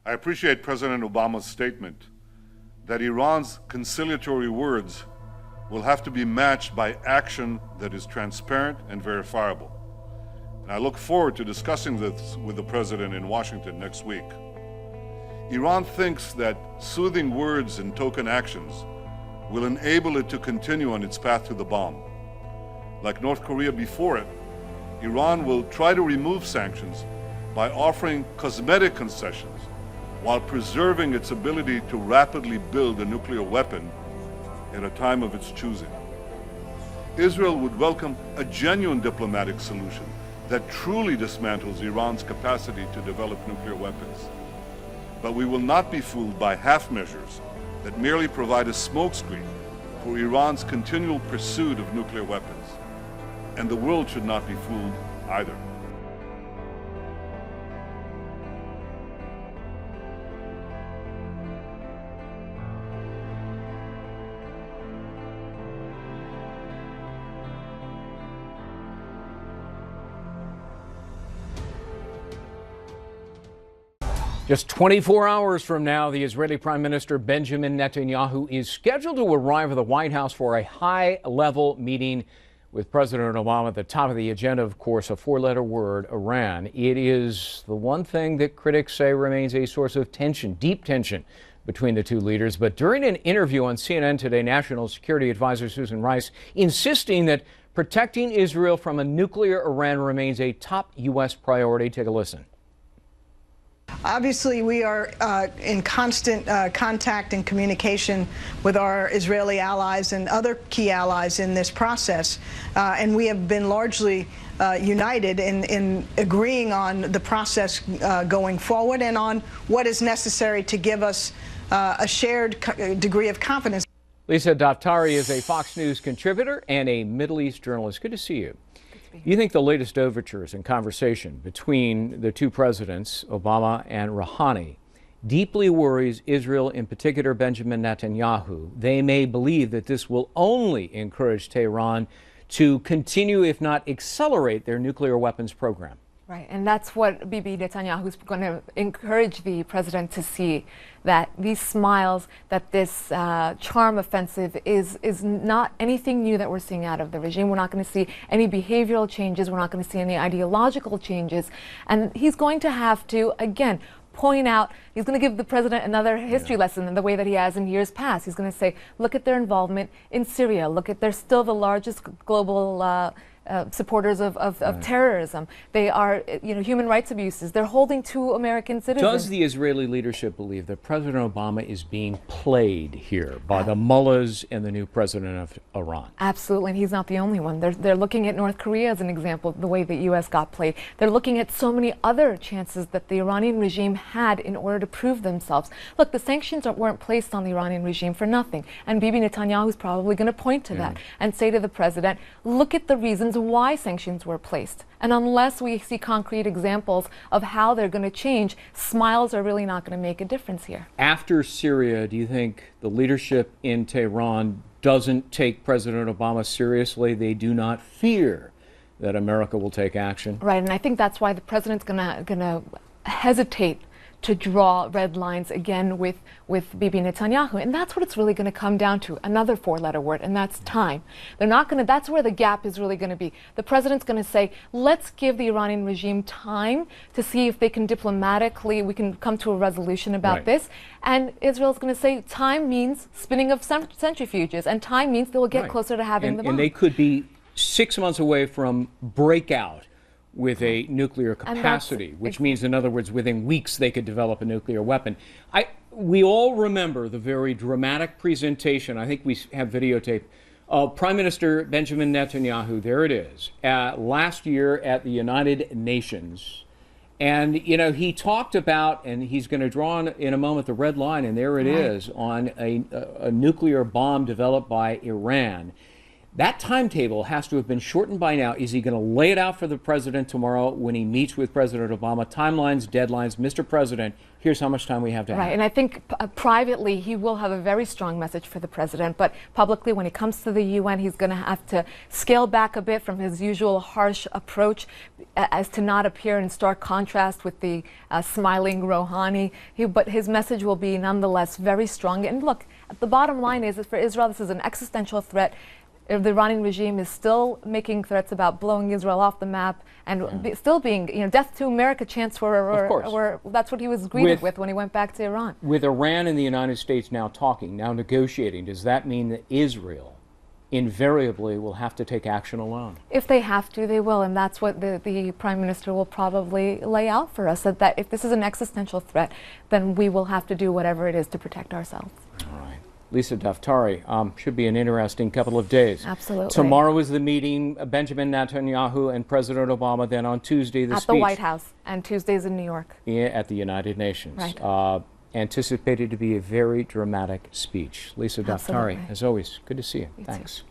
I appreciate President Obama's statement that Iran's conciliatory words will have to be matched by action that is transparent and verifiable. And I look forward to discussing this with the President in Washington next week. Iran thinks that soothing words and token actions will enable it to continue on its path to the bomb. Like North Korea before it, Iran will try to remove sanctions by offering cosmetic concessions while preserving its ability to rapidly build a nuclear weapon at a time of its choosing. Israel would welcome a genuine diplomatic solution that truly dismantles Iran's capacity to develop nuclear weapons. But we will not be fooled by half measures that merely provide a smokescreen for Iran's continual pursuit of nuclear weapons. And the world should not be fooled either. Just 24 hours from now, the Israeli Prime Minister Benjamin Netanyahu is scheduled to arrive at the White House for a high-level meeting with President Obama. At the top of the agenda, of course, a four-letter word, Iran. It is the one thing that critics say remains a source of tension, deep tension, between the two leaders. But during an interview on CNN today, National Security Advisor Susan Rice insisting that protecting Israel from a nuclear Iran remains a top U.S. priority. Take a listen. Obviously, we are in constant contact and communication with our Israeli allies and other key allies in this process. And we have been largely united in agreeing on the process going forward and on what is necessary to give us a shared degree of confidence. Lisa Daftari is a Fox News contributor and a Middle East journalist. Good to see you. You think the latest overtures and conversation between the two presidents, Obama and Rouhani, deeply worries Israel, in particular Benjamin Netanyahu? They may believe that this will only encourage Tehran to continue, if not accelerate, their nuclear weapons program. Right, and that's what Bibi Netanyahu is going to encourage the president to see, that these smiles, that this charm offensive is not anything new that we're seeing out of the regime. We're not going to see any behavioral changes. We're not going to see any ideological changes. And he's going to have to, again, point out, he's going to give the president another history lesson in the way that he has in years past. He's going to say, look at their involvement in Syria. Look at, they're still the largest global supporters of terrorism. They are, human rights abuses. They're holding two American citizens. Does the Israeli leadership believe that President Obama is being played here by the mullahs and the new president of Iran? Absolutely, and he's not the only one. They're looking at North Korea as an example, the way the U.S. got played. They're looking at so many other chances that the Iranian regime had in order to prove themselves. Look, the sanctions weren't placed on the Iranian regime for nothing, and Bibi Netanyahu is probably going to point to that and say to the president, look at the reasons why sanctions were placed. And unless we see concrete examples of how they're going to change, smiles are really not going to make a difference here. After Syria, do you think the leadership in Tehran doesn't take President Obama seriously? They do not fear that America will take action? Right, and I think that's why the president's going to hesitate to draw red lines again with Bibi Netanyahu. And that's what it's really going to come down to, another four-letter word, and that's time. They're not going to, that's where the gap is really going to be. The president's going to say, let's give the Iranian regime time to see if they can diplomatically, we can come to a resolution about this. And Israel's going to say, time means spinning of centrifuges, and time means they will get closer to having the bomb. And they could be 6 months away from breakout with a nuclear capacity, which means, in other words, within weeks they could develop a nuclear weapon. We all remember the very dramatic presentation, I think we have videotape, of Prime Minister Benjamin Netanyahu, there it is, last year at the United Nations. And, he talked about, and he's going to draw on in a moment the red line, and there it is, on a nuclear bomb developed by Iran. That timetable has to have been shortened by now. Is he going to lay it out for the president tomorrow when he meets with President Obama? Timelines, deadlines. Mr. President, here's how much time we have to have. Right, and I think privately he will have a very strong message for the president, but publicly when he comes to the UN, he's going to have to scale back a bit from his usual harsh approach as to not appear in stark contrast with the smiling Rouhani. But his message will be nonetheless very strong. And look, the bottom line is that for Israel, this is an existential threat. The Iranian regime is still making threats about blowing Israel off the map and still being, death to America chants that's what he was greeted with when he went back to Iran. With Iran and the United States now talking, now negotiating, does that mean that Israel invariably will have to take action alone? If they have to, they will, and that's what the Prime Minister will probably lay out for us, that if this is an existential threat, then we will have to do whatever it is to protect ourselves. All right. Lisa Daftari, should be an interesting couple of days. Absolutely. Tomorrow is the meeting, Benjamin Netanyahu and President Obama. Then on Tuesday, the speech. At the White House, and Tuesday's in New York. Yeah, at the United Nations. Right. Anticipated to be a very dramatic speech. Lisa Daftari, as always, good to see you. You Thanks. Too.